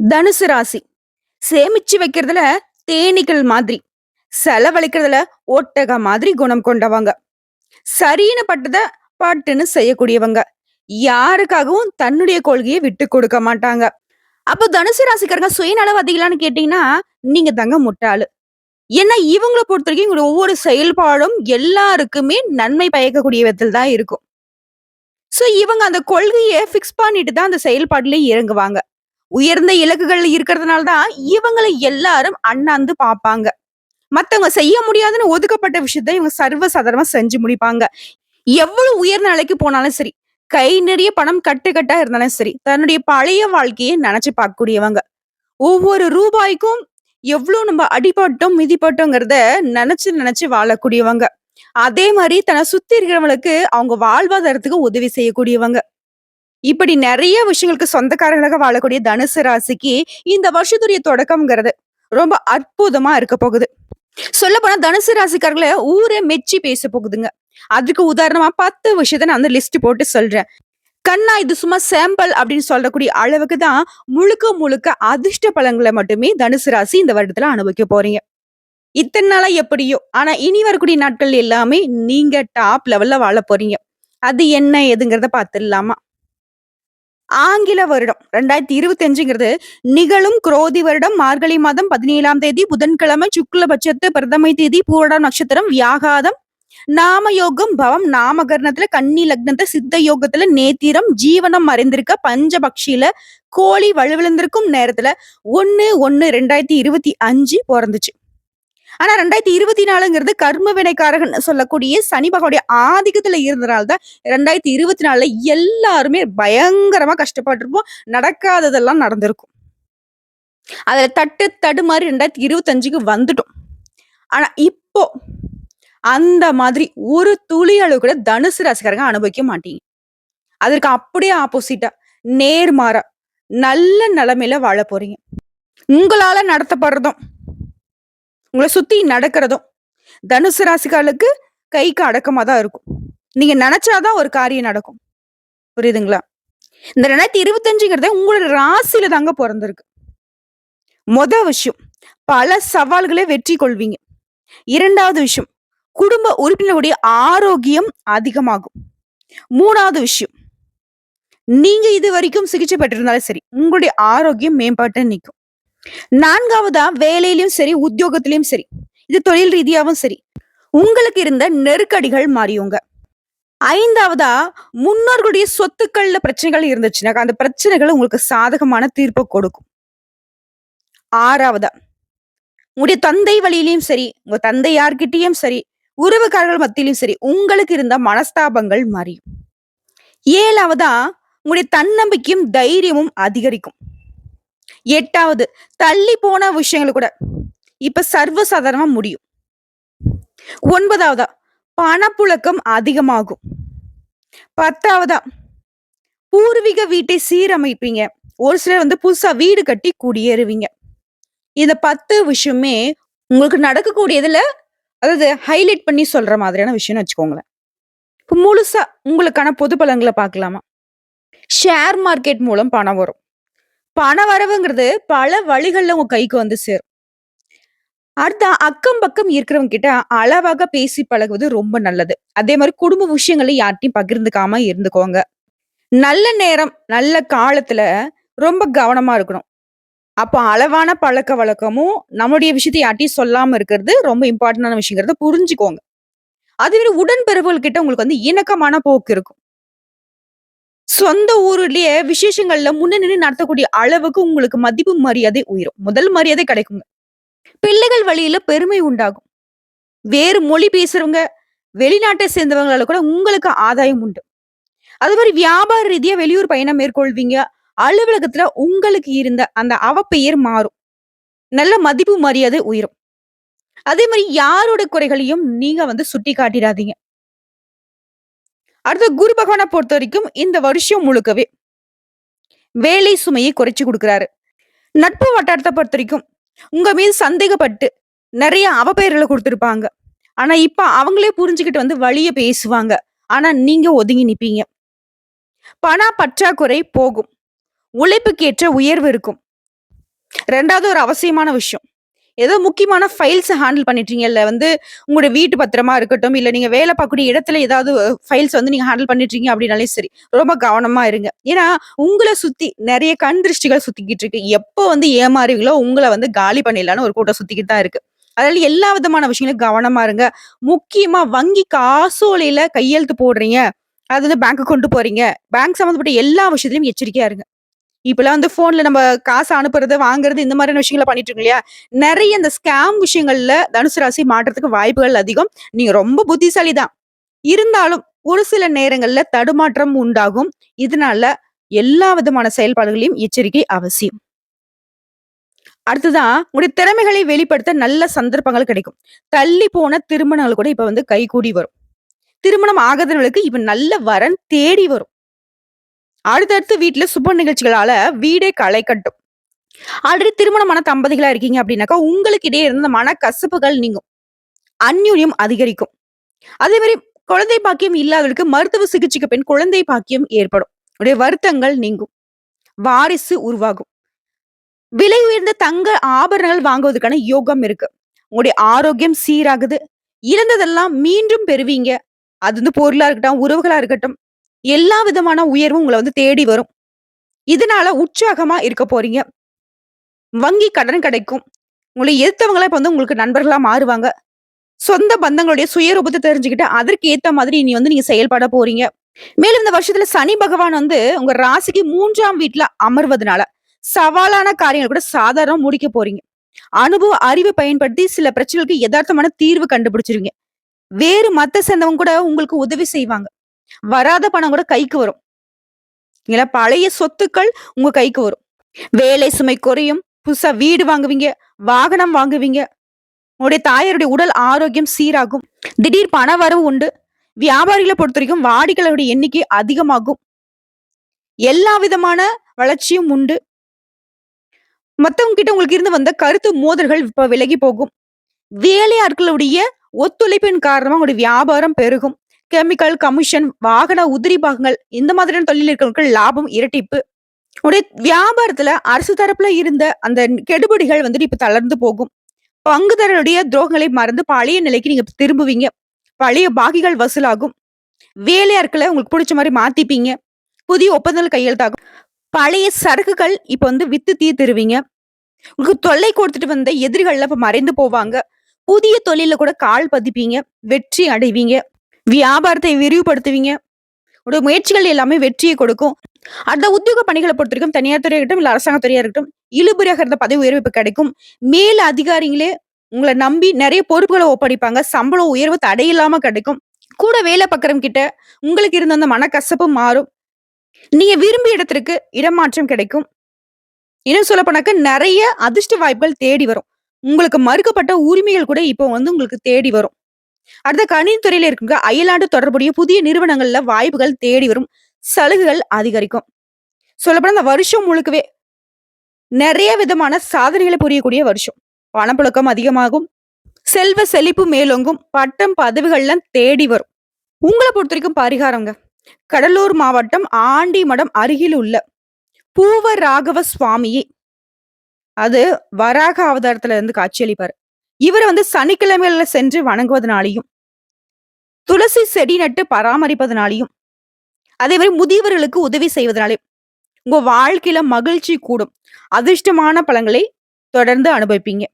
தனுசு ராசி. சேமிச்சு வைக்கிறதுல தேனீக்கள் மாதிரி, செலவழிக்கிறதுல ஒட்டக மாதிரி குணம் கொண்டவங்க. சரின்னு பட்டத பட்டுன்னு செய்யக்கூடியவங்க. யாருக்காகவும் தன்னுடைய கொள்கையை விட்டு கொடுக்க மாட்டாங்க. அப்போ தனுசு ராசிக்காரங்க சுயநலவாதிகளான்னு கேட்டீங்கன்னா, நீங்க தாங்க முட்டாளு. ஏன்னா இவங்கள பொறுத்தவரைக்கும் இவங்களோட ஒவ்வொரு செயல்பாடும் எல்லாருக்குமே நன்மை பயக்கக்கூடிய விதத்தில் தான் இருக்கும். இவங்க அந்த கொள்கைய ஃபிக்ஸ் பண்ணிட்டு தான் அந்த செயல்பாட்டுல இறங்குவாங்க. உயர்ந்த இலக்குகள் இருக்கிறதுனால தான் இவங்கள எல்லாரும் அண்ணாந்து பார்ப்பாங்க. மத்தவங்க செய்ய முடியாதுன்னு ஒதுக்கப்பட்ட விஷயத்த இவங்க சர்வ சாதாரணமா செஞ்சு முடிப்பாங்க. எவ்வளவு உயர்ந்த நிலைக்கு போனாலும் சரி, கை நிறைய பணம் கட்டுக்கட்டா இருந்தாலும் சரி, தன்னுடைய பழைய வாழ்க்கையை நினைச்சு பார்க்கக்கூடியவங்க. ஒவ்வொரு ரூபாய்க்கும் எவ்வளவு நம்ம அடிபட்டோம், மிதிப்பட்டோங்கிறத நினைச்சு நினைச்சு வாழக்கூடியவங்க. அதே மாரி தன்னை சுத்தி இருக்கிறவங்களுக்கு அவங்க வாழ்வாதாரத்துக்கு உதவி செய்யக்கூடியவங்க. இப்படி நெறைய விஷயங்களுக்கு சொந்தக்காரர்களாக வாழக்கூடிய தனுசு ராசிக்கு இந்த வருஷத்துடைய தொடக்கம்ங்கிறது ரொம்ப அற்புதமா இருக்க போகுது. சொல்லப்போனா தனுசு ராசிக்காரர்கள ஊரே மெச்சி பேச போகுதுங்க. அதுக்கு உதாரணமா 10 விஷயத்த நான் வந்து லிஸ்ட் போட்டு சொல்றேன். கண்ணா இது சும்மா சாம்பிள் அப்படின்னு சொல்லக்கூடிய அளவுக்கு தான் முழுக்க முழுக்க அதிர்ஷ்ட பலன்களை மட்டுமே தனுசு ராசி இந்த வருடத்துல அனுபவிக்க போறீங்க. இத்தனை நாளா எப்படியோ, ஆனா இனி வரக்கூடிய நாட்கள் எல்லாமே நீங்க டாப் லெவல்ல வாழ போறீங்க. அது என்ன ஏதுங்கிறத பார்த்துடலாமா? ஆங்கில வருடம் 2025ங்கிறது நிகழும் குரோதி வருடம் மார்கழி மாதம் 17ஆம் தேதி புதன்கிழமை சுக்லபட்சத்து பிரதமை தேதி பூரடம் நட்சத்திரம் வியாகாதம் நாம யோகம் பவம் நாமகரணத்துல கன்னி லக்னத்துல சித்த யோகத்துல நேத்திரம் ஜீவனம் மறைந்திருக்க பஞ்சபக்ஷியில கோழி வலுவிழந்திருக்கும் நேரத்துல 1/1/2025 பிறந்துச்சு. ஆனா 2024ங்கிறது கர்ம வினைக்காரகன் சொல்லக்கூடிய சனி பகவானுடைய ஆதிக்கத்துல இருந்தனால்தான் 2024ல எல்லாருமே பயங்கரமா கஷ்டப்பட்டிருப்போம். நடக்காததெல்லாம் நடந்திருக்கும். அதுல தட்டு தடுமாறி 2025க்கு வந்துட்டோம். ஆனா இப்போ அந்த மாதிரி ஒரு துளி அளவு கூட தனுசு ராசிக்காரங்க அனுபவிக்க மாட்டீங்க. அதற்கு அப்படியே ஆப்போசிட்டா நேர்மாறா நல்ல நிலைமையில வாழ போறீங்க. உங்களால நடத்தப்படுறதும் உங்களை சுத்தி நடக்கிறதும் தனுசு ராசிக்காரர்களுக்கு கைக்கு அடக்கமா தான் இருக்கும். நீங்க நினைச்சாதான் ஒரு காரியம் நடக்கும். புரியுதுங்களா? இந்த 2025ங்கிறத உங்களோட ராசியில தாங்க பிறந்திருக்கு. மொத விஷயம், பல சவால்களை வெற்றி கொள்வீங்க. 2வது விஷயம், குடும்ப உறுப்பினருடைய ஆரோக்கியம் அதிகமாகும். 3வது விஷயம், நீங்க இது வரைக்கும் சிகிச்சை பெற்றிருந்தாலும் சரி, உங்களுடைய ஆரோக்கியம் மேம்பட்டு நிற்கும். 4வதா வேலையிலும் சரி, உத்தியோகத்திலும் சரி, இது தொழில் ரீதியாவும் சரி, உங்களுக்கு இருந்த நெருக்கடிகள் மாறியுங்க. 5வதா முன்னோர்களுடைய சொத்துக்கள்ல பிரச்சனைகள் இருந்துச்சுன்னா, அந்த பிரச்சனைகள் உங்களுக்கு சாதகமான தீர்ப்பை கொடுக்கும். 6வதா உங்களுடைய தந்தை வழியிலும் சரி, உங்க தந்தை யார்கிட்டயும் சரி, உறவுக்காரர்கள் மத்தியிலும் சரி, உங்களுக்கு இருந்த மனஸ்தாபங்கள் மாறியும். 7வதா உங்களுடைய தன்னம்பிக்கையும் தைரியமும் அதிகரிக்கும். 8வது தள்ளி போன விஷயங்கள் கூட இப்ப சர்வசாதாரணமா முடியும். 9வதா பணப்புழக்கம் அதிகமாகும். 10வதா பூர்வீக வீட்டை சீரமைப்பீங்க. ஒரு சிலர் வந்து புதுசா வீடு கட்டி குடியேறுவீங்க. இந்த 10 விஷயமே உங்களுக்கு நடக்கக்கூடியதுல அதாவது ஹைலைட் பண்ணி சொல்ற மாதிரியான விஷயம்னு வச்சுக்கோங்களேன். இப்ப முழுசா உங்களுக்கான பொது பலன்களை பார்க்கலாமா? ஷேர் மார்க்கெட் மூலம் பணம் வரும். பண வரவுங்கிறது பல வழிகள்ல உங்க கைக்கு வந்து சேரும். அடுத்த அக்கம் பக்கம் இருக்கிறவங்க கிட்ட அளவாக பேசி பழகுவது ரொம்ப நல்லது. அதே மாதிரி குடும்ப விஷயங்களை யார்ட்டையும் பகிர்ந்துக்காம இருந்துக்கோங்க. நல்ல நேரம், நல்ல காலத்துல ரொம்ப கவனமா இருக்கணும். அப்போ அளவான பழக்க வழக்கமும் நம்மளுடைய விஷயத்தை யார்ட்டையும் சொல்லாம இருக்கிறது ரொம்ப இம்பார்ட்டன்டான விஷயங்கிறத புரிஞ்சுக்கோங்க. அதுவே உடன்பிறப்புகள் கிட்ட உங்களுக்கு வந்து இணக்கமான போக்கு இருக்கும். சொந்த ஊருலயே விசேஷங்கள்ல முன்ன நின்னு நடத்தக்கூடிய அளவுக்கு உங்களுக்கு மதிப்பு மரியாதை உயரும். முதல் மரியாதை கிடைக்குங்க. பிள்ளைகள் வழியில பெருமை உண்டாகும். வேறு மொழி பேசுறவங்க, வெளிநாட்டை சேர்ந்தவங்களால கூட உங்களுக்கு ஆதாயம் உண்டு. அது மாதிரி வியாபார ரீதியா வெளியூர் பயணம் மேற்கொள்வீங்க. அலுவலகத்துல உங்களுக்கு இருந்த அந்த அவப்பெயர் மாறும். நல்ல மதிப்பு மரியாதை உயரும். அதே மாதிரி யாரோட குறைகளையும் நீங்க வந்து சுட்டி காட்டிடாதீங்க. அடுத்து குரு பகவானை பொறுத்த வரைக்கும் இந்த வருஷம் முழுக்கவே வேலை சுமையை குறைச்சு கொடுக்கிறாரு. நட்பு வட்டாரத்தை பொறுத்த வரைக்கும் உங்க மீது சந்தேகப்பட்டு நிறைய அவப்பெயர்களை கொடுத்திருப்பாங்க. ஆனா இப்ப அவங்களே புரிஞ்சுக்கிட்டு வந்து வழிய பேசுவாங்க. ஆனா நீங்க ஒதுங்கி நிப்பீங்க. பண பற்றாக்குறை போகும். உழைப்புக்கேற்ற உயர்வு இருக்கும். 2வது ஒரு அவசியமான விஷயம். ஏதோ முக்கியமான ஃபைல்ஸ ஹேண்டில் பண்ணிட்டுறீங்க. இல்ல வந்து உங்களுடைய வீட்டு பத்திரமா இருக்கட்டும், இல்ல நீங்க வேலை பார்க்கக்கூடிய இடத்துல ஏதாவது ஃபைல்ஸ் வந்து நீங்க ஹேண்டில் பண்ணிட்டுறீங்க அப்படின்னாலே சரி, ரொம்ப கவனமா இருங்க. ஏன்னா, உங்கள சுத்தி நெறைய கண் திருஷ்டிகள் சுத்திக்கிட்டு இருக்கு. எப்போ வந்து ஏமாறுவீங்களோ, உங்கள வந்து காலி பண்ணிடலான்னு ஒரு கூட்டம் சுத்திக்கிட்டு தான் இருக்கு. அதனால எல்லா விதமான விஷயங்களும் கவனமா இருங்க. முக்கியமா வங்கி காசோலையில கையெழுத்து போடுறீங்க. அது வந்து பேங்க்கு கொண்டு போறீங்க. பேங்க் சம்மந்தப்பட்ட எல்லா விஷயத்திலயும் எச்சரிக்கையா இருங்க. இப்பலாம் வந்து ஃபோன்ல நம்ம காசு அனுப்புறது, வாங்குறது இந்த மாதிரியான விஷயங்கள பண்ணிட்டு இருக்கோம் இல்லையா? நெறைய இந்த ஸ்கேம் விஷயங்கள்ல தனுசு ராசி மாட்றதுக்கு வாய்ப்புகள் அதிகம். நீங்க ரொம்ப புத்திசாலி தான். இருந்தாலும் ஒரு சில நேரங்கள்ல தடுமாற்றம் உண்டாகும். இதனால எல்லா விதமான செயல்பாடுகளையும் எச்சரிக்கை அவசியம். அடுத்ததா உங்களுடைய திறமைகளை வெளிப்படுத்த நல்ல சந்தர்ப்பங்கள் கிடைக்கும். தள்ளி போன திருமணங்கள் கூட இப்ப வந்து கைகூடி வரும். திருமணம் ஆகாதவர்களுக்கு இப்ப நல்ல வரன் தேடி வரும். அடுத்தடுத்து வீட்ல சுப நிகழ்ச்சிகளால வீடே களை கட்டும். ஆல்ரெடி திருமணமான தம்பதிகளா இருக்கீங்க அப்படின்னாக்கா, உங்களுக்கு இடையே இருந்த மனக்கசப்புகள் நீங்கும். அந்யோன்யம் அதிகரிக்கும். அதே மாரி குழந்தை பாக்கியம் இல்லாதவர்களுக்கு மருத்துவ சிகிச்சைக்கு பின் குழந்தை பாக்கியம் ஏற்படும். உடைய வருத்தங்கள் நீங்கும். வாரிசு உருவாகும். விலை உயர்ந்த தங்க ஆபரணங்கள் வாங்குவதற்கான யோகம் இருக்கு. உங்களுடைய ஆரோக்கியம் சீராகுது. இழந்ததெல்லாம் மீண்டும் பெறுவீங்க. அது வந்து பொருளா இருக்கட்டும், உறவுகளா இருக்கட்டும், எல்லா விதமான உயர்வும் உங்கள வந்து தேடி வரும். இதனால உற்சாகமா இருக்க போறீங்க. வங்கி கடன் கிடைக்கும். உங்கள எதிர்த்தவங்களா இப்ப வந்து உங்களுக்கு நண்பர்களா மாறுவாங்க. சொந்த பந்தங்களுடைய சுயரூபத்த தெரிஞ்சுக்கிட்டு, அதற்கு ஏத்த மாதிரி இனி வந்து நீங்க செயல்பட போறீங்க. மேலும் இந்த வருஷத்துல சனி பகவான் வந்து உங்க ராசிக்கு 3ஆம் வீட்ல அமர்வதனால, சவாலான காரியங்கள் கூட சாதாரணமா முடிக்க போறீங்க. அனுபவ அறிவு பயன்படுத்தி சில பிரச்சனைகளுக்கு எதார்த்தமான தீர்வு கண்டுபிடிச்சிருவீங்க. வேறு மத்த சேர்ந்தவங்க கூட உங்களுக்கு உதவி செய்வாங்க. வராத பணம் கூட கைக்கு வரும். இல்ல பழைய சொத்துக்கள் உங்க கைக்கு வரும். வேலை சுமை குறையும். புதுசா வீடு வாங்குவீங்க, வாகனம் வாங்குவீங்க. உங்களுடைய தாயாருடைய உடல் ஆரோக்கியம் சீராகும். திடீர் பண வரவு உண்டு. வியாபாரிகளை பொறுத்தவரைக்கும் வாடிக்கையாளருடைய எண்ணிக்கை அதிகமாகும். எல்லா விதமான வளர்ச்சியும் உண்டு. மத்தவங்க கிட்ட உங்களுக்கு இருந்து வந்த கருத்து மோதல்கள் இப்ப விலகி போகும். வேலையாட்களுடைய ஒத்துழைப்பின் காரணமா உங்களுடைய வியாபாரம் பெருகும். கெமிக்கல், கமிஷன், வாகன உதிரி பாகங்கள் இந்த மாதிரியான தொழில் இருக்கிறவங்களுக்கு லாபம் இரட்டிப்பு. உடைய வியாபாரத்துல அரசு தரப்புல இருந்த அந்த கெடுபிடிகள் வந்துட்டு இப்ப தளர்ந்து போகும். பங்குதாரருடைய துரோகங்களை மறந்து பழைய நிலைக்கு நீங்க திரும்புவீங்க. பழைய பாக்கிகள் வசூலாகும். வேலையாட்கள உங்களுக்கு புடிச்ச மாரி மாத்திப்பீங்க. புதிய ஒப்பந்தங்கள் கையெழுத்தாகும். பழைய சரக்குகள் இப்ப வந்து வித்து தீர்த்துருவீங்க. உங்களுக்கு தொல்லை கொடுத்துட்டு வந்த எதிரிகள்லாம் இப்ப மறைந்து போவாங்க. புதிய தொழில்ல கூட கால் பதிப்பீங்க. வெற்றி அடைவீங்க. வியாபாரத்தை விரிவுபடுத்துவீங்க. உங்களுடைய முயற்சிகள் எல்லாமே வெற்றியை கொடுக்கும். அந்த உத்தியோக பணிகள பொறுத்தவரைக்கும் தனியார் துறையா இருக்கட்டும், இல்ல அரசாங்க துறையா இருக்கட்டும், இழுபறியாக இருந்த பதவி உயர்வு இப்ப கிடைக்கும். மேல் அதிகாரிகளே உங்கள நம்பி நெறைய பொறுப்புகள ஒப்படைப்பாங்க. சம்பளம் உயர்வு தடையில்லாம கிடைக்கும். கூட வேலை பார்க்கிறவங்க கிட்ட உங்களுக்கு இருந்த அந்த மனக்கசப்பு மாறும். நீங்க விரும்பிய இடத்திற்கு இடமாற்றம் கிடைக்கும். இன்னும் சொல்லப்போனாக்க நெறைய அதிர்ஷ்ட வாய்ப்புகள் தேடி வரும். உங்களுக்கு மறுக்கப்பட்ட உரிமைகள் கூட இப்போ வந்து உங்களுக்கு தேடி வரும். அடுத்த கணினி துறையில இருக்குங்க அயல்நாட்டு தொடர்புடைய புதிய நிறுவனங்கள்ல வாய்ப்புகள் தேடி வரும். சலுகைகள் அதிகரிக்கும். சொல்லப்போனா இந்த வருஷம் முழுக்கவே நெறைய விதமான சாதனைகளை புரியக்கூடிய வருஷம். பணப்புழக்கம் அதிகமாகும். செல்வ செழிப்பு மேலோங்கும். பட்டம் பதவிகள்லாம் தேடி வரும். உங்கள பொறுத்தவரைக்கும் பரிகாரங்க. கடலூர் மாவட்டம் ஆண்டிமடம் அருகில் உள்ள பூவ ராகவ சுவாமியை அது வராக அவதாரத்துல இருந்து காட்சியளிப்பாரு. இவர வந்து சனிக்கிழமைகள்ல சென்று வணங்குவதனாலையும், துளசி செடி நட்டு பராமரிப்பதனாலையும், அதே மாரி முதியவர்களுக்கு உதவி செய்வதனாலயும், உங்க வாழ்க்கையில மகிழ்ச்சி கூடும். அதிர்ஷ்டமான பலன்களை தொடர்ந்து அனுபவிப்பீங்க.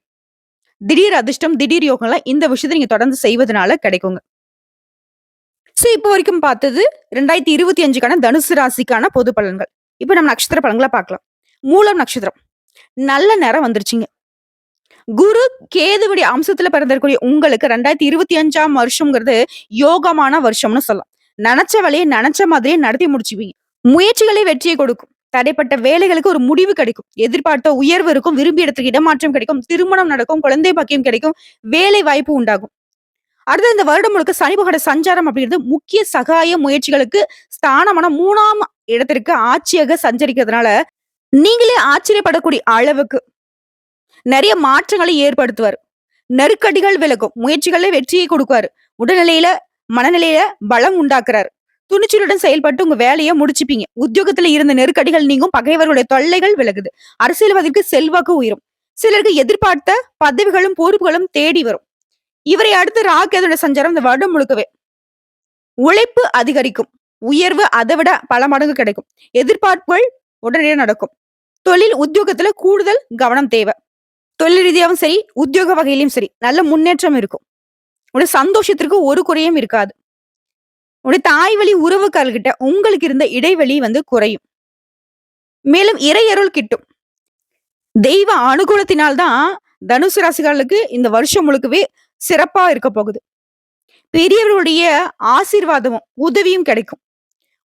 திடீர் அதிர்ஷ்டம், திடீர் யோகம்லாம் இந்த விஷயத்த நீங்க தொடர்ந்து செய்வதனால கிடைக்குங்க. சோ, இப்போ வரைக்கும் பார்த்தது 2025க்கான தனுசு ராசிக்கான பொது பலன்கள். இப்ப நம்ம நட்சத்திர பலன்கள பார்க்கலாம். மூலம் நட்சத்திரம். நல்ல நேரம் வந்துருச்சுங்க. குரு, கேதுவுடைய அம்சத்துல பிறந்திருக்கக்கூடிய உங்களுக்கு 2025ஆம் வருஷம்ங்கிறது யோகமான வருஷம்னு சொல்லலாம். நெனச்ச வேலைய நெனச்ச மாதிரியே நடத்தி முடிச்சுவீங்க. முயற்சிகளே வெற்றியை கொடுக்கும். தடைப்பட்ட வேலைகளுக்கு ஒரு முடிவு கிடைக்கும். எதிர்பார்த்த உயர்வு இருக்கும். விரும்பிய இடத்துக்கு இடமாற்றம் கிடைக்கும். திருமணம் நடக்கும். குழந்தை பாக்கியம் கிடைக்கும். வேலை வாய்ப்பு உண்டாகும். அடுத்து இந்த வருடம் முழுக்க சனி பகவானோட சஞ்சாரம் அப்படிங்கிறது முக்கிய சகாய முயற்சிகளுக்கு ஸ்தானமான 3ஆம் இடத்திற்கு ஆட்சியாக சஞ்சரிக்கிறதுனால, நீங்களே ஆச்சரியப்படக்கூடிய அளவுக்கு நெறைய மாற்றங்களை ஏற்படுத்துவாரு. நெருக்கடிகள் விலகும். முயற்சிகள்ல வெற்றியை கொடுக்குவாரு. உடல்நிலையில, மனநிலையில பலம் உண்டாக்குறாரு. துணிச்சலுடன் செயல்பட்டு உங்க வேலைய முடிச்சுப்பீங்க. உத்தியோகத்துல இருந்த நெருக்கடிகள் நீங்கும், பகைவர்களுடைய தொல்லைகள் விலகுது. அரசியல்வாதிக்கு செல்வாக்கு உயரும். சிலருக்கு எதிர்பார்த்த பதவிகளும், பொறுப்புகளும் தேடி வரும். இவரை அடுத்து ராகு சஞ்சாரம் இந்த வருடம் முழுக்கவே. உழைப்பு அதிகரிக்கும். உயர்வு அதை விட பல மடங்கு கிடைக்கும். எதிர்பார்ப்புகள் உடனடியா நடக்கும். தொழில், உத்தியோகத்துல கூடுதல் கவனம் தேவை. தொழில் ரீதியாவும் சரி, உத்தியோக வகையிலும் சரி, நல்ல முன்னேற்றம் இருக்கும். உடைய சந்தோஷத்திற்கு ஒரு குறையும் இருக்காது. உடைய தாய் வழி உறவுகள்கிட்ட உங்களுக்கு இருந்த இடைவெளி குறையும். மேலும் இறை அருள் கிட்டும். தெய்வ அனுகூலத்தினால் தான் தனுசு ராசிகளுக்கு இந்த வருஷம் முழுக்கவே சிறப்பா இருக்க போகுது. பெரியவர்களுடைய ஆசீர்வாதமும் உதவியும் கிடைக்கும்.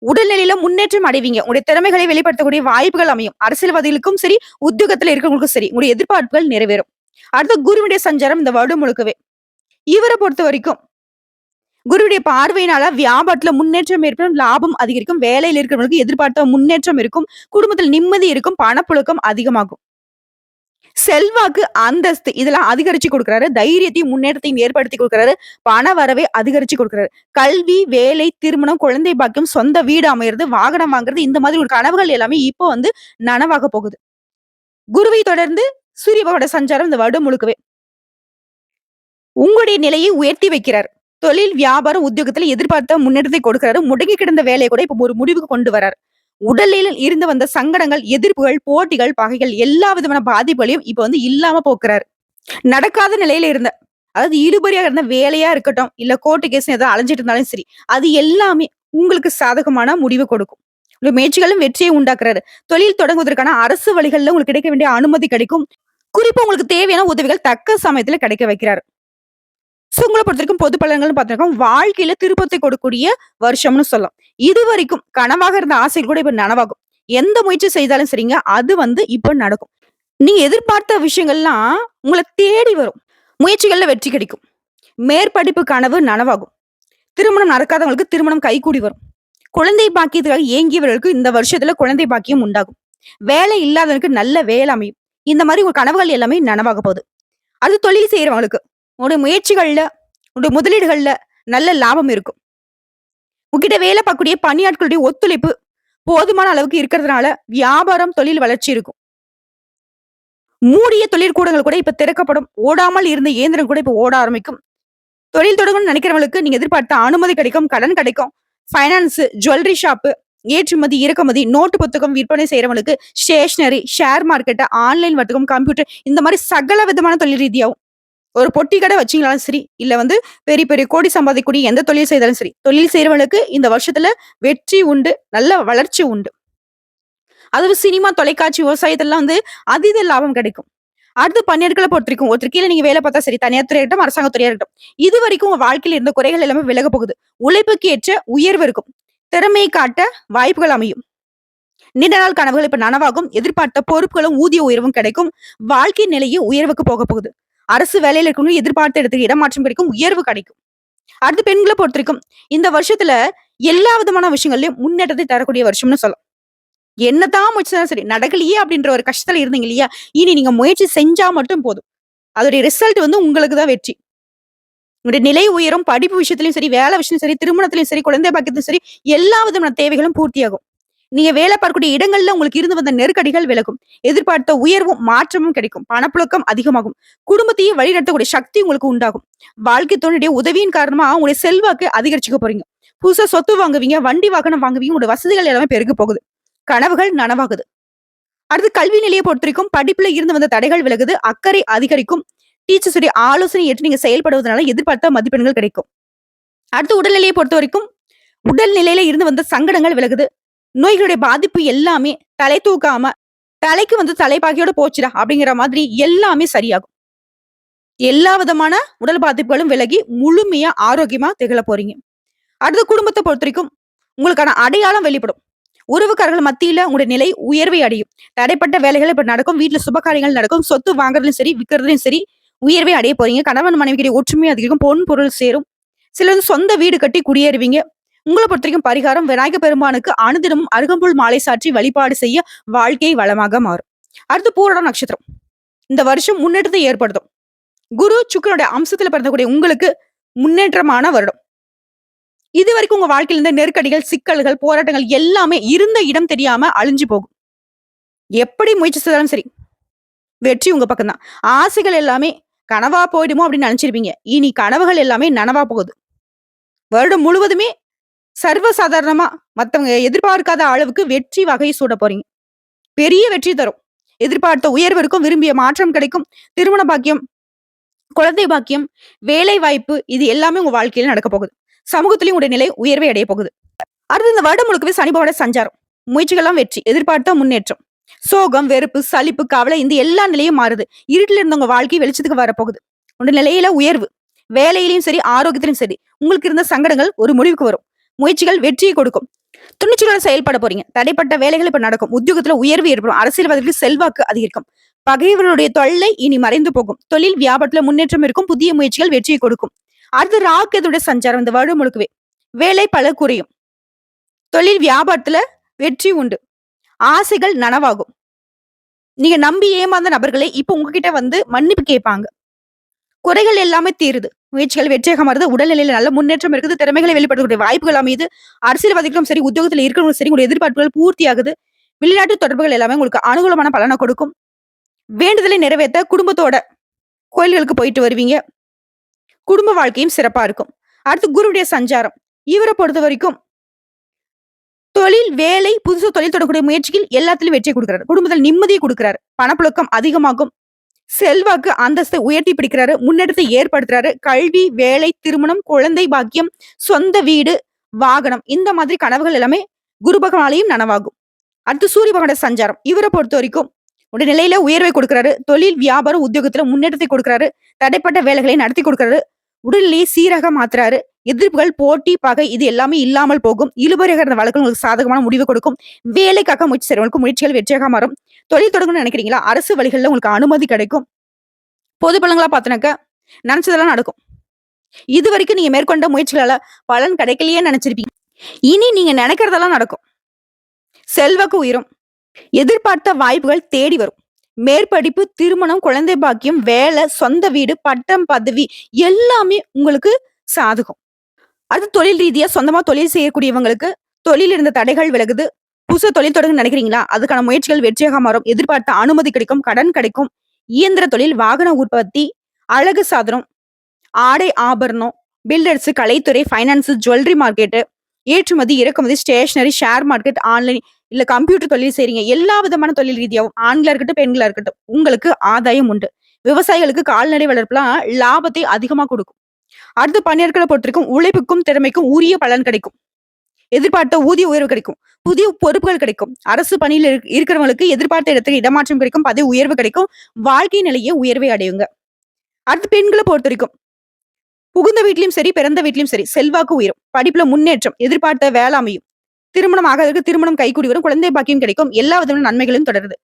உடல்நிலையில முன்னேற்றம் அடைவீங்க. உங்களுடைய திறமைகளை வெளிப்படுத்தக்கூடிய வாய்ப்புகள் அமையும். அரசியல்வாதிகளுக்கும் சரி, உத்தியோகத்துல இருக்கிறவங்களுக்கும் சரி, உங்களுடைய எதிர்பார்ப்புகள் நிறைவேறும். அடுத்த குருவுடைய சஞ்சாரம் இந்த வருடம் முழுக்கவே. இவரை பொறுத்த வரைக்கும் குருவுடைய பார்வையினால வியாபாரத்துல முன்னேற்றம் ஏற்படும், லாபம் அதிகரிக்கும். வேலையில் இருக்கிறவங்களுக்கு எதிர்பார்த்த முன்னேற்றம் இருக்கும். குடும்பத்தில் நிம்மதி இருக்கும். பணப்புழக்கம் அதிகமாகும். செல்வாக்கு, அந்தஸ்து இதெல்லாம் அதிகரிச்சு கொடுக்கிறாரு. தைரியத்தையும் முன்னேற்றத்தையும் ஏற்படுத்தி கொடுக்கிறாரு. பண வரவை அதிகரிச்சு கொடுக்கிறாரு. கல்வி, வேலை, திருமணம், குழந்தை பாக்கியம், சொந்த வீடு அமையிறது, வாகனம் வாங்குறது, இந்த மாதிரி ஒரு கனவுகள் எல்லாமே இப்போ நனவாக போகுது. குருவை தொடர்ந்து சூரிய பகவானோட சஞ்சாரம் இந்த வருடம் முழுக்கவே உங்களுடைய நிலையை உயர்த்தி வைக்கிறார். தொழில், வியாபாரம், உத்தியோகத்துல எதிர்பார்த்த முன்னேற்றத்தை கொடுக்கிறாரு. முடங்கி கிடந்த வேலையை கூட இப்ப ஒரு முடிவுக்கு கொண்டு வராரு. உடலில் இருந்து வந்த சங்கடங்கள், எதிர்ப்புகள், போட்டிகள், பகைகள் எல்லா விதமான பாதிப்புகளையும் இப்ப இல்லாம போக்குறாரு. நடக்காத நிலையில இருந்த, அதாவது இழுபறியா இருந்த வேலையா இருக்கட்டும், இல்ல கோர்ட்டு கேஸ் ஏதாவது அலைஞ்சிட்டு இருந்தாலும் சரி, அது எல்லாமே உங்களுக்கு சாதகமான முடிவு கொடுக்கும். உங்க முயற்சிகளும் வெற்றியை உண்டாக்குறாரு. தொழில் தொடங்குவதற்கான அரசு வழிகள்ல உங்களுக்கு கிடைக்க வேண்டிய அனுமதி கிடைக்கும். குறிப்பா உங்களுக்கு தேவையான உதவிகள் தக்க சமயத்துல கிடைக்க வைக்கிறாரு. உங்களை பொறுத்தவரைக்கும் பொது பலன்கள்னு பார்த்திருக்கோம். வாழ்க்கையில திருப்பத்தை கொடுக்கக்கூடிய வருஷம்னு சொல்லலாம். இது வரைக்கும் கனவாக இருந்த ஆசைகள் கூட இப்ப நனவாகும். எந்த முயற்சி செய்தாலும் சரிங்க, அது இப்ப நடக்கும். நீங்க எதிர்பார்த்த விஷயங்கள்லாம் உங்களை தேடி வரும். முயற்சிகள்ல வெற்றி கிடைக்கும். மேற்படிப்பு கனவு நனவாகும். திருமணம் நடக்காதவங்களுக்கு திருமணம் கைகூடி வரும். குழந்தை பாக்கியத்துக்காக ஏங்கியவர்களுக்கு இந்த வருஷத்துல குழந்தை பாக்கியம் உண்டாகும். வேலை இல்லாதவனுக்கு நல்ல வேலை அமையும். இந்த மாதிரி உங்க கனவுகள் எல்லாமே நனவாக போகுது. அது தொழில் செய்யறவங்களுக்கு உங்களுடைய முயற்சிகள்ல, உங்களுடைய முதலீடுகள்ல நல்ல லாபம் இருக்கும். உங்ககிட்ட வேலை பார்க்கக்கூடிய பணியாட்களுடைய ஒத்துழைப்பு போதுமான அளவுக்கு இருக்கிறதுனால வியாபாரம், தொழில் வளர்ச்சி இருக்கும். மூடிய தொழிற்கூடங்கள் கூட இப்ப திறக்கப்படும். ஓடாமல் இருந்த இயந்திரம் கூட இப்ப ஓட ஆரம்பிக்கும். தொழில் தொடங்கணும்னு நினைக்கிறவங்களுக்கு நீங்க எதிர்பார்த்த அனுமதி கிடைக்கும், கடன் கிடைக்கும். பைனான்ஸ், ஜுவல்லரி ஷாப்பு, ஏற்றுமதி, இறக்குமதி, நோட்டு புத்தகம் விற்பனை செய்யறவங்களுக்கு, ஸ்டேஷனரி, ஷேர் மார்க்கெட், ஆன்லைன் வர்த்தகம், கம்ப்யூட்டர், இந்த மாதிரி சகல விதமான தொழில் ரீதியாகும். ஒரு பொட்டி கடை வச்சீங்களாலும் சரி, இல்ல பெரிய பெரிய கோடி சம்பாதிக்கக்கூடிய எந்த தொழில் செய்தாலும் சரி, தொழில் செய்யறவங்களுக்கு இந்த வருஷத்துல வெற்றி உண்டு, நல்ல வளர்ச்சி உண்டு. அதுவும் சினிமா, தொலைக்காட்சி, விவசாயத்தெல்லாம் அதீத லாபம் கிடைக்கும். அடுத்து பணியாட்களை பொறுத்திருக்கும். ஒருத்தர் கீழே நீங்க வேலை பார்த்தா சரி, தனியார் துறையா இருக்கட்டும், அரசாங்க துறையா இருக்கட்டும், இது வரைக்கும் உங்க வாழ்க்கையில இருந்த குறைகள் எல்லாமே விலக போகுது. உழைப்புக்கு ஏற்ற உயர்வு இருக்கும். திறமையை காட்ட வாய்ப்புகள் அமையும். நீண்ட நாள் கனவுகள் இப்ப நனவாகும். எதிர்பார்த்த பொறுப்புகளும் ஊதிய உயர்வும் கிடைக்கும். வாழ்க்கை நிலையும் உயர்வுக்கு போக போகுது. அரசு வேலையில இருக்கவங்க எதிர்பார்த்த இடத்துக்கு இடமாற்றம் கிடைக்கும், உயர்வு கிடைக்கும். அடுத்து பெண்களை பொறுத்திருக்கும். இந்த வருஷத்துல எல்லா விதமான விஷயங்கள்லயும் முன்னேற்றத்தை தரக்கூடிய வருஷம்னு சொல்லலாம். என்னதான் முயற்சினாலும் சரி, நடக்கலையே அப்படின்ற ஒரு கஷ்டத்துல இருந்தீங்க இல்லையா, இனி நீங்க முயற்சி செஞ்சா மட்டும் போதும். அதோடைய ரிசல்ட் உங்களுக்கு தான் வெற்றி. உங்களுடைய நிலை உயரும். படிப்பு விஷயத்திலயும் சரி, வேலை விஷயம் சரி, திருமணத்திலயும் சரி, குழந்தை பாக்கியத்திலும் சரி, எல்லா விதமான தேவைகளும் பூர்த்தியாகும். நீங்க வேலை பார்க்கக்கூடிய இடங்கள்ல உங்களுக்கு இருந்து வந்த நெருக்கடிகள் விலகும். எதிர்பார்த்த உயர்வும் மாற்றமும் கிடைக்கும். பணப்புழக்கம் அதிகமாகும். குடும்பத்தையே வழிநடத்தக்கூடிய சக்தி உங்களுக்கு உண்டாகும். வாழ்க்கை துணையுடைய உதவியின் காரணமா உங்களுடைய செல்வாக்கு அதிகரிச்சுக்க போறீங்க. புதுசா சொத்து வாங்குவீங்க, வண்டி வாகனம் வாங்குவீங்க. உங்களுடைய வசதிகள் எல்லாமே பெருக போகுது. கனவுகள் நனவாகுது. அடுத்து கல்வி நிலையை பொறுத்திருக்கும். படிப்புல இருந்து வந்த தடைகள் விலகுது. அக்கறை அதிகரிக்கும். டீச்சர்ஸுடைய ஆலோசனை ஏற்று நீங்க செயல்படுவதனால எதிர்பார்த்த மதிப்பெண்கள் கிடைக்கும். அடுத்து உடல்நிலையை பொறுத்த வரைக்கும் உடல்நிலையில இருந்து வந்த சங்கடங்கள் விலகுது. நோய்களுடைய பாதிப்பு எல்லாமே தலை தூக்காம, தலைக்கு தலைப்பாக்கியோட போச்சுடா அப்படிங்கிற மாதிரி எல்லாமே சரியாகும். எல்லா விதமான உடல் பாதிப்புகளும் விலகி முழுமையா ஆரோக்கியமா திகழ போறீங்க. அடுத்த குடும்பத்தை பொறுத்த வரைக்கும் உங்களுக்கான அடையாளம் வெளிப்படும். உறவுக்காரர்கள் மத்தியில உங்களுடைய நிலை உயர்வை அடையும். தடைப்பட்ட வேலைகள் இப்ப நடக்கும். வீட்டுல சுப காரியங்கள் நடக்கும். சொத்து வாங்குறதுலயும் சரி, விற்கிறதுலயும் சரி உயர்வை அடைய போறீங்க. கணவன் மனைவிக்கிடையே ஒற்றுமை அதிகரிக்கும். பொன் பொருள் சேரும். சிலர் சொந்த வீடு கட்டி குடியேறுவீங்க. உங்களை பொறுத்த வரைக்கும் பரிகாரம் விநாயக பெருமானுக்கு அனுதினமும் அருகம்புல் மாலை சாற்றி வழிபாடு செய்ய வாழ்க்கை வளமாக மாறும். அடுத்து பூரண நட்சத்திரம். இந்த வருஷம் முன்னேற்றத்தை ஏற்படுத்தும். குரு சுக்கிரனுடைய அம்சத்துல பிறந்தக்கூடிய உங்களுக்கு முன்னேற்றமான வருடம். இதுவரைக்கும் உங்க வாழ்க்கையில இருந்த நெருக்கடிகள், சிக்கல்கள், போராட்டங்கள் எல்லாமே இருந்த இடம் தெரியாம அழிஞ்சு போகும். எப்படி முயற்சி செய்தாலும் சரி, வெற்றி உங்க பக்கம் தான். ஆசைகள் எல்லாமே கனவா போயிடுமோ அப்படின்னு நினைச்சிருப்பீங்க. இனி கனவுகள் எல்லாமே நனவா போகுது. வருடம் முழுவதுமே சர்வசாதாரணமா மத்தவங்க எதிர்பார்க்காத அளவுக்கு வெற்றி வகை சூட போறீங்க. பெரிய வெற்றி தரும். எதிர்பார்த்த உயர்வு இருக்கும், விரும்பிய மாற்றம் கிடைக்கும், திருமண பாக்கியம், குழந்தை பாக்கியம், வேலை வாய்ப்பு இது எல்லாமே உங்க வாழ்க்கையில நடக்க போகுது. சமூகத்திலயும் உடைய நிலை உயர்வை அடைய போகுது. அடுத்து இந்த வருடம் முழுக்கவே சனி பகவானுடைய சஞ்சாரம். முயற்சிகள்லாம் வெற்றி, எதிர்பார்த்த முன்னேற்றம். சோகம், வெறுப்பு, சலிப்பு, கவலை இந்த எல்லா நிலையும் மாறுது. இருட்டில் இருந்தவங்க வாழ்க்கை வெளிச்சத்துக்கு வரப்போகுது. உங்க நிலையில உயர்வு. வேலையிலயும் சரி, ஆரோக்கியத்திலும் சரி, உங்களுக்கு இருந்த சங்கடங்கள் ஒரு முடிவுக்கு வரும். முயற்சிகள் வெற்றியை கொடுக்கும். துணிச்சலோட செயல்பட போறீங்க. தடைப்பட்ட வேலைகள் இப்ப நடக்கும். உத்தியோகத்துல உயர்வு ஏற்படும். அரசியல்வாதிகளுக்கு செல்வாக்கு அதிகரிக்கும். பகைவர்களுடைய தொல்லை இனி மறைந்து போகும். தொழில் வியாபாரத்துல முன்னேற்றம் இருக்கும். புதிய முயற்சிகள் வெற்றியை கொடுக்கும். அடுத்து ராக்கெதுடைய சஞ்சாரம் இந்த வருடம் முழுக்கவே. வேலை பல குறையும். தொழில் வியாபாரத்துல வெற்றி உண்டு. ஆசைகள் நனவாகும். நீங்க நம்பி ஏமாந்த நபர்களே இப்ப உங்ககிட்ட வந்து மன்னிப்பு கேட்பாங்க. குறைகள் எல்லாமே தீருது. முயற்சிகள் வெற்றியாக மாறுது. உடல்நிலையில நல்ல முன்னேற்றம் இருக்குது. திறமைகளை வெளிப்படுத்தக்கூடிய வாய்ப்புகள் அமையுது. அரசியல்வாதிகளும் சரி, உத்தியோகத்துல இருக்கிறவங்களும் சரி, உங்களுடைய எதிர்பார்ப்புகள் பூர்த்தியாகுது. வெளிநாட்டு தொடர்புகள் எல்லாமே உங்களுக்கு அனுகூலமான பலனை கொடுக்கும். வேண்டுதலை நிறைவேற்ற குடும்பத்தோட கோயில்களுக்கு போயிட்டு வருவீங்க. குடும்ப வாழ்க்கையும் சிறப்பா இருக்கும். அடுத்து குருவுடைய சஞ்சாரம். இவரை பொறுத்த வரைக்கும் தொழில், வேலை, புதுசு தொழில் தொடங்கக்கூடிய முயற்சிகள் எல்லாத்திலும் வெற்றியை கொடுக்கிறாரு. குடும்பத்தில் நிம்மதியை கொடுக்கிறாரு. பணப்புழக்கம் அதிகமாகும். செல்வாக்கு அந்தஸ்தை உயர்த்தி பிடிக்கிறாரு. முன்னேற்றத்தை ஏற்படுத்துறாரு. கல்வி, வேலை, திருமணம், குழந்தை பாக்கியம், சொந்த வீடு, வாகனம் இந்த மாதிரி கனவுகள் எல்லாமே குரு பகவானாலையும் நனவாகும். அடுத்து சூரிய பகவானோட சஞ்சாரம். இவரை பொறுத்த வரைக்கும் உடைய நிலையில உயர்வை கொடுக்கிறாரு. தொழில், வியாபாரம், உத்தியோகத்துல முன்னேற்றத்தை கொடுக்கிறாரு. தடைப்பட்ட வேலைகளை நடத்தி கொடுக்கிறாரு. உடல்நிலையை சீராக மாத்துறாரு. எதிர்ப்புகள், போட்டி, பகை இது எல்லாமே இல்லாமல் போகும். இழுபறியாக இருந்த வழக்கு உங்களுக்கு சாதகமான முடிவு கொடுக்கும். வேலைக்காக முயற்சி செய்றவங்களுக்கு முயற்சிகள் வெற்றியாக மாறும். தொழில் தொடங்கணும்னு நினைக்கிறீங்களா? அரசு வழிகள்ல உங்களுக்கு அனுமதி கிடைக்கும். பொது பலன்களா பார்த்தனாக்க நினைச்சதெல்லாம் நடக்கும். இதுவரைக்கும் நீங்க மேற்கொண்ட முயற்சிகளால பலன் கிடைக்கலையே நினைச்சிருப்பீங்க. இனி நீங்க நினைக்கிறதெல்லாம் நடக்கும். செல்வாக்கு உயரும். எதிர்பார்த்த வாய்ப்புகள் தேடி வரும். மேற்படிப்பு, திருமணம், குழந்தை பாக்கியம், வேலை, சொந்த வீடு, பட்டம், பதவி எல்லாமே உங்களுக்கு சாதகம். அது தொழில் ரீதியா சொந்தமா தொழில் செய்யக்கூடியவங்களுக்கு தொழில் இருந்த தடைகள் விலகுது. புதுசா தொழில் தொடங்க நினைக்கிறீங்களா? அதுக்கான முயற்சிகள் வெற்றியாக மாறும். எதிர்பார்த்த அனுமதி கிடைக்கும். கடன் கிடைக்கும். இயந்திர தொழில், வாகன உற்பத்தி, அழகு சாதனம், ஆடை ஆபரணம், பில்டர்ஸ், கலைத்துறை, பைனான்ஸ், ஜுவல்லரி மார்க்கெட், ஏற்றுமதி, இறக்குமதி, ஸ்டேஷனரி, ஷேர் மார்க்கெட், ஆன்லைன் இல்ல கம்ப்யூட்டர் தொழில் செய்றீங்க. எல்லா விதமான தொழில் ரீதியாவும் ஆண்களா இருக்கட்டும், பெண்களா இருக்கட்டும் உங்களுக்கு ஆதாயம் உண்டு. விவசாயிகளுக்கு கால்நடை வளர்ப்புலாம் லாபத்தை அதிகமா கொடுக்கும். அடுத்து பணியாட்களை பொறுத்திருக்கும் உழைப்புக்கும் திறமைக்கும் உரிய பலன் கிடைக்கும். எதிர்பார்த்த ஊதிய உயர்வு கிடைக்கும். புதிய பொறுப்புகள் கிடைக்கும். அரசு பணியில் இருக்கிறவங்களுக்கு எதிர்பார்த்த இடத்துக்கு இடமாற்றம் கிடைக்கும். பதவி உயர்வு கிடைக்கும். வாழ்க்கை நிலையே உயர்வை அடையுங்க. அடுத்து பெண்களை பொறுத்த வரைக்கும் புகுந்த வீட்லயும் சரி, பிறந்த வீட்லயும் சரி செல்வாக்கு உயரும். படிப்புல முன்னேற்றம், எதிர்பார்த்த வேலை அமையும். திருமணம் ஆகாதவருக்கு திருமணம் கைகூடி வரும். குழந்தை பாக்கியம் கிடைக்கும். எல்லா விதமான நன்மைகளும் தொடருது.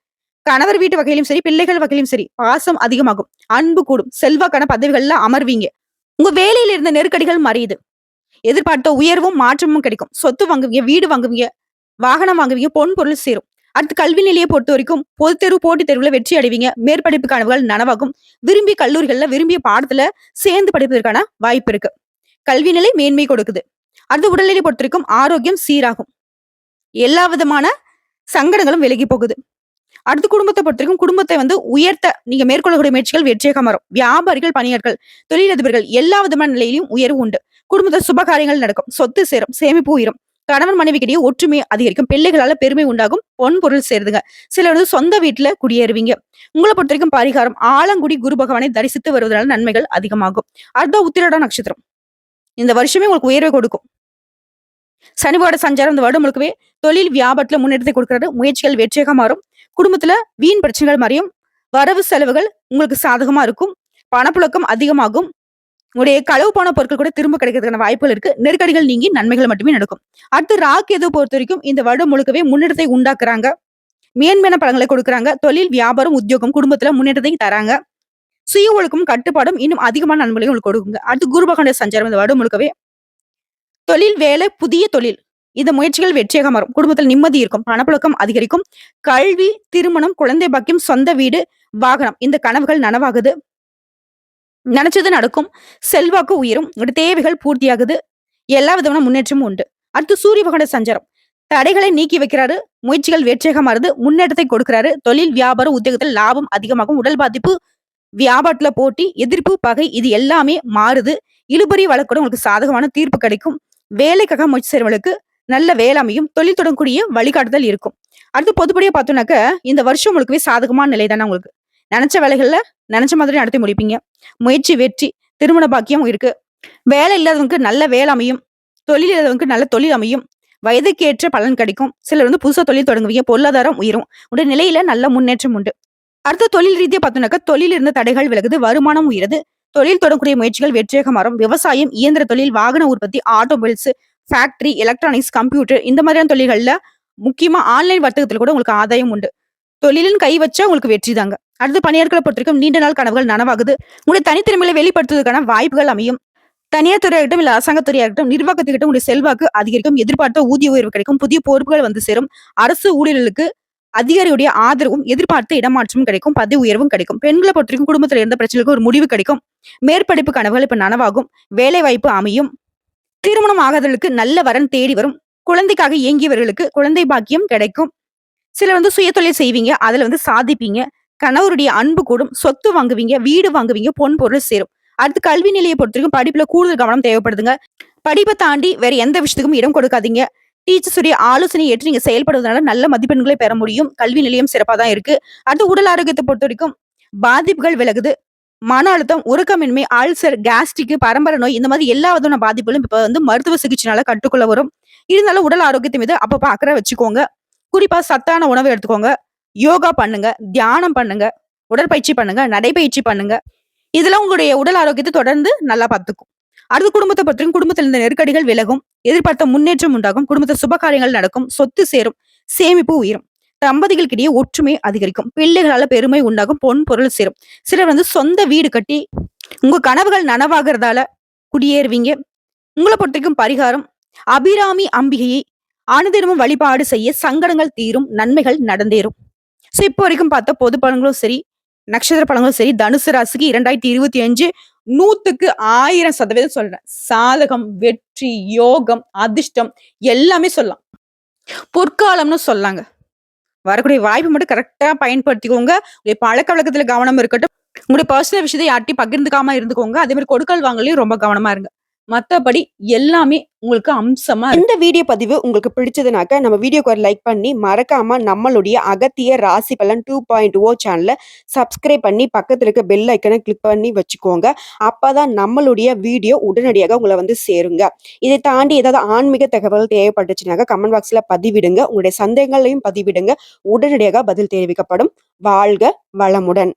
கணவர் வீட்டு வகையிலும் சரி, பிள்ளைகள் வகையிலும் சரி பாசம் அதிகமாகும். அன்பு கூடும். செல்வாக்கான பதவிகள்ல அமர்வீங்க. உங்க வேலையில இருந்த நெருக்கடிகள் மறையுது. எதிர்பார்த்த உயர்வும் மாற்றமும் கிடைக்கும். சொத்து வாங்குவீங்க, வீடு வாங்குவீங்க, வாகனம் வாங்குவீங்க, பொன் பொருள் சேரும். அடுத்து கல்வி நிலையை பொறுத்த வரைக்கும் பொதுத் தேர்வு, போட்டித் தேர்வுல வெற்றி அடைவீங்க. மேற்படிப்பு கனவுகள் நனவாகும். விரும்பிய கல்லூரிகள்ல விரும்பிய பாடத்துல சேர்ந்து படிப்பதற்கான வாய்ப்பு இருக்கு. கல்வி நிலை மேன்மை கொடுக்குது. அடுத்து உடல்நிலை பொறுத்த வரைக்கும் ஆரோக்கியம் சீராகும். எல்லா விதமான சங்கடங்களும் விலகி போகுது. அடுத்து குடும்பத்தை பொறுத்த வரைக்கும் குடும்பத்தை வந்து உயர்த்த நீங்க மேற்கொள்ளக்கூடிய முயற்சிகள் வெற்றியாக மாறும். வியாபாரிகள், பணியாட்கள், தொழிலதிபர்கள் எல்லா விதமான நிலையிலும் உயர்வு உண்டு. குடும்பத்தில் சுப காரியங்கள் நடக்கும். சொத்து சேரும். சேமிப்பு உயரும். கணவன் மனைவிக்கிடையே ஒற்றுமை அதிகரிக்கும். பிள்ளைகளால பெருமை உண்டாகும். பொன் பொருள் சேருதுங்க. சிலர் வந்து சொந்த வீட்டுல குடியேறுவீங்க. உங்களை பொறுத்த வரைக்கும் பரிகாரம் ஆலங்குடி குரு பகவானை தரிசித்து வருவதனால நன்மைகள் அதிகமாகும். அடுத்த உத்திராட நட்சத்திரம் இந்த வருஷமே உங்களுக்கு உயர்வை கொடுக்கும். சனிவோட சஞ்சாரம் இந்த வருடம் முழுக்கவே தொழில் வியாபாரத்துல முன்னேற்றத்தை கொடுக்கிறது. முயற்சிகள் வெற்றியாக மாறும். குடும்பத்துல வீண் பிரச்சனைகள் மாறியும். வரவு செலவுகள் உங்களுக்கு சாதகமா இருக்கும். பணப்புழக்கம் அதிகமாகும். உங்களுடைய களவு போன பொருட்கள் கூட திரும்ப கிடைக்கிறதுக்கான வாய்ப்புகள் இருக்கு. நெருக்கடிகள் நீங்கி நன்மைகள் மட்டுமே நடக்கும். அடுத்து ராக்கெது பொறுத்த வரைக்கும் இந்த வருடம் முழுக்கவே முன்னேற்றத்தை உண்டாக்குறாங்க. மேன்மையான பலன்களை கொடுக்குறாங்க. தொழில், வியாபாரம், உத்தியோகம், குடும்பத்துல முன்னேற்றத்தை தராங்க. சுய ஒழுக்கம், கட்டுப்பாடும் இன்னும் அதிகமான நன்மைகளை உங்களுக்கு கொடுக்குங்க. அடுத்து குரு பகவானுடைய சஞ்சாரம் இந்த வருடம் முழுக்கவே தொழில், வேலை, புதிய தொழில் இந்த முயற்சிகள் வெற்றியாக மாறும். குடும்பத்தில் நிம்மதி இருக்கும். பணப்புழக்கம் அதிகரிக்கும். கல்வி, திருமணம், குழந்தை பாக்கியம், சொந்த வீடு, வாகனம் இந்த கனவுகள் நனவாகுது. நினைச்சது நடக்கும். செல்வாக்கு உயரும். உங்களுடைய தேவைகள் பூர்த்தியாகுது. எல்லா விதமான முன்னேற்றமும் உண்டு. அடுத்து சூரிய பகவானோட சஞ்சாரம். தடைகளை நீக்கி வைக்கிறாரு. முயற்சிகள் வெற்றியாக மாறுது. முன்னேற்றத்தை கொடுக்கிறாரு. தொழில், வியாபாரம், உத்தியோகத்தில் லாபம் அதிகமாகும். உடல் பாதிப்பு, வியாபாரத்துல போட்டி, எதிர்ப்பு, பகை இது எல்லாமே மாறுது. இழுபறி வழக்கு கூட உங்களுக்கு சாதகமான தீர்ப்பு கிடைக்கும். வேலைக்காக முயற்சி செய்றவங்களுக்கு நல்ல வேலை அமையும். தொழில் தொடங்கக்கூடிய வழிகாட்டுதல் இருக்கும். அடுத்து பொதுப்படியா பார்த்தோம்னாக்க, இந்த வருஷம் உங்களுக்குவே சாதகமான நிலை தானே உங்களுக்கு. நெனச்ச வேலைகள்ல நெனச்ச மாதிரி நடத்தி முடிப்பீங்க. முயற்சி வெற்றி, திருமண பாக்கியம் இருக்கு. வேலை இல்லாதவங்களுக்கு நல்ல வேலை அமையும். தொழில் இல்லாதவங்களுக்கு நல்ல தொழில் அமையும். வயதுக்கு ஏற்ற பலன் கிடைக்கும். சிலர் வந்து புதுசா தொழில் தொடங்குவீங்க. பொருளாதாரம் உயரும். உடைய நிலையில நல்ல முன்னேற்றம் உண்டு. அடுத்து தொழில் ரீதியா பார்த்தோம்னாக்கா, தொழில் இருந்த தடைகள் விலகுது. வருமானம் உயருது. தொழில் தொடங்கக்கூடிய முயற்சிகள் வெற்றியாக மாறும். விவசாயம், இயந்திர தொழில், வாகன உற்பத்தி, ஆட்டோமொபைல்ஸ், ஃபேக்டரி, எலக்ட்ரானிக்ஸ், கம்ப்யூட்டர் இந்த மாதிரியான தொழில்கள்ல முக்கியமா ஆன்லைன் வர்த்தகத்துல கூட உங்களுக்கு ஆதாயம் உண்டு. தொழிலுன்னு கை வச்சா உங்களுக்கு வெற்றி தாங்க. அடுத்து பணியாட்களை பொறுத்தவரைக்கும் நீண்ட நாள் கனவுகள் நனவாகுது. உங்களுடைய தனித்திறமைகளை வெளிப்படுத்துவதற்கான வாய்ப்புகள் அமையும். தனியார் துறையாகட்டும் இல்ல அரசாங்க துறையாகட்டும் நிர்வாகத்துக்கிட்ட உங்களுடைய செல்வாக்கு அதிகரிக்கும். எதிர்பார்த்த ஊதிய உயர்வு கிடைக்கும். புதிய பொறுப்புகள் வந்து சேரும். அரசு ஊழியர்களுக்கு அதிகாரியுடைய ஆதரவும் எதிர்பார்த்த இடமாற்றமும் கிடைக்கும். பதவி உயர்வும் கிடைக்கும். பெண்களை பொறுத்தவரைக்கும் குடும்பத்துல இருந்த பிரச்சனைகளுக்கு ஒரு முடிவு கிடைக்கும். மேற்படிப்பு கனவுகள் இப்ப நனவாகும். வேலை வாய்ப்பு அமையும். திருமணம் ஆகாதவர்களுக்கு நல்ல வரன் தேடி வரும். குழந்தைக்காக ஏங்கியவர்களுக்கு குழந்தை பாக்கியம் கிடைக்கும். சிலர் வந்து சுயதொழில் செய்வீங்க. அதுல வந்து சாதிப்பீங்க. கணவருடைய அன்பு கூடும். சொத்து வாங்குவீங்க. வீடு வாங்குவீங்க. பொன் பொருள் சேரும். அடுத்து கல்வி நிலையை பொறுத்தவரைக்கும் படிப்புல கூடுதல் கவனம் தேவைப்படுதுங்க. படிப்பை தாண்டி வேற எந்த விஷயத்துக்கும் இடம் கொடுக்காதீங்க. டீச்சர்ஸ் உடைய ஆலோசனை ஏற்று நீங்க செயல்படுவதனால நல்ல மதிப்பெண்களை பெற முடியும். கல்வி நிலையம் சிறப்பா தான் இருக்கு. அடுத்து உடல் ஆரோக்கியத்தை பொறுத்த வரைக்கும் பாதிப்புகள் விலகுது. மன அழுத்தம், உறக்கமின்மை, அல்சர், கேஸ்ட்ரிக், பரம்பரை நோய் இந்த மாதிரி எல்லா விதமான பாதிப்புகளும் இப்ப வந்து மருத்துவ சிகிச்சைனால கட்டுக்குள்ள வரும். இருந்தாலும் உடல் ஆரோக்கியத்தை மீது அப்பப்ப அக்கறை வச்சுக்கோங்க. குறிப்பா சத்தான உணவு எடுத்துக்கோங்க. யோகா பண்ணுங்க. தியானம் பண்ணுங்க. உடற்பயிற்சி பண்ணுங்க. நடைப்பயிற்சி பண்ணுங்க. இதெல்லாம் உங்களுடைய உடல் ஆரோக்கியத்தை தொடர்ந்து நல்லா பார்த்துக்கும். அடுத்து குடும்பத்தை பொறுத்தவரைக்கும் குடும்பத்தில் இருந்த நெருக்கடிகள் விலகும். எதிர்பார்த்த முன்னேற்றம் உண்டாகும். குடும்பத்தில் சுப காரியங்கள் நடக்கும். சொத்து சேரும். சேமிப்பு உயரும். தம்பதிகளுக்கிடையே ஒற்றுமை அதிகரிக்கும். பிள்ளைகளால பெருமை உண்டாகும். பொன் பொருள் சேரும். சிலர் வந்து சொந்த வீடு கட்டி உங்க கனவுகள் நனவாகிறதால குடியேறுவீங்க. உங்களை பொறுத்தவரைக்கும் பரிகாரம் அபிராமி அம்பிகையை அனுதினமும் வழிபாடு செய்ய சங்கடங்கள் தீரும். நன்மைகள் நடந்தேறும். சோ இப்போ வரைக்கும் பார்த்த பொது பலன்களும் சரி, நட்சத்திர பலன்களும் சரி, தனுசு ராசிக்கு 2025 100க்கு 1000% சொல்றேன். சாதகம், வெற்றி, யோகம், அதிர்ஷ்டம் எல்லாமே சொல்லலாம். பொற்காலம்னு சொல்லாங்க. வரக்கூடிய வாய்ப்பு மட்டும் கரெக்டா பயன்படுத்திக்கோங்க. உங்களுடைய பழக்க வழக்கத்துல கவனம் இருக்கட்டும். உங்களுடைய பர்சனல் விஷயத்தை யார்ட்டையும் பகிர்ந்துக்காம இருந்துக்கோங்க. அதே மாதிரி கொடுக்கல் வாங்கலையும் ரொம்ப கவனமா இருங்க. மத்தபடி எல்லாமே உங்களுக்கு அம்சமா இந்த வீடியோ பதிவு உங்களுக்கு பிடிச்சதுனாக்க நம்ம வீடியோக்கு ஒரு லைக் பண்ணி மறக்காம நம்மளுடைய அகத்திய ராசி பலன் 2.0 சேனலை சப்ஸ்கிரைப் பண்ணி பக்கத்துல இருக்க பெல் ஐக்கனை கிளிக் பண்ணி வச்சுக்கோங்க. அப்பதான் நம்மளுடைய வீடியோ உடனடியாக உங்களை வந்து சேருங்க. இதை தாண்டி ஏதாவது ஆன்மீக தகவல் தேவைப்பட்டுச்சுனாக்க கமெண்ட் பாக்ஸ்ல பதிவிடுங்க. உங்களுடைய சந்தேகங்களையும் பதிவிடுங்க. உடனடியாக பதில் தெரிவிக்கப்படும். வாழ்க வளமுடன்.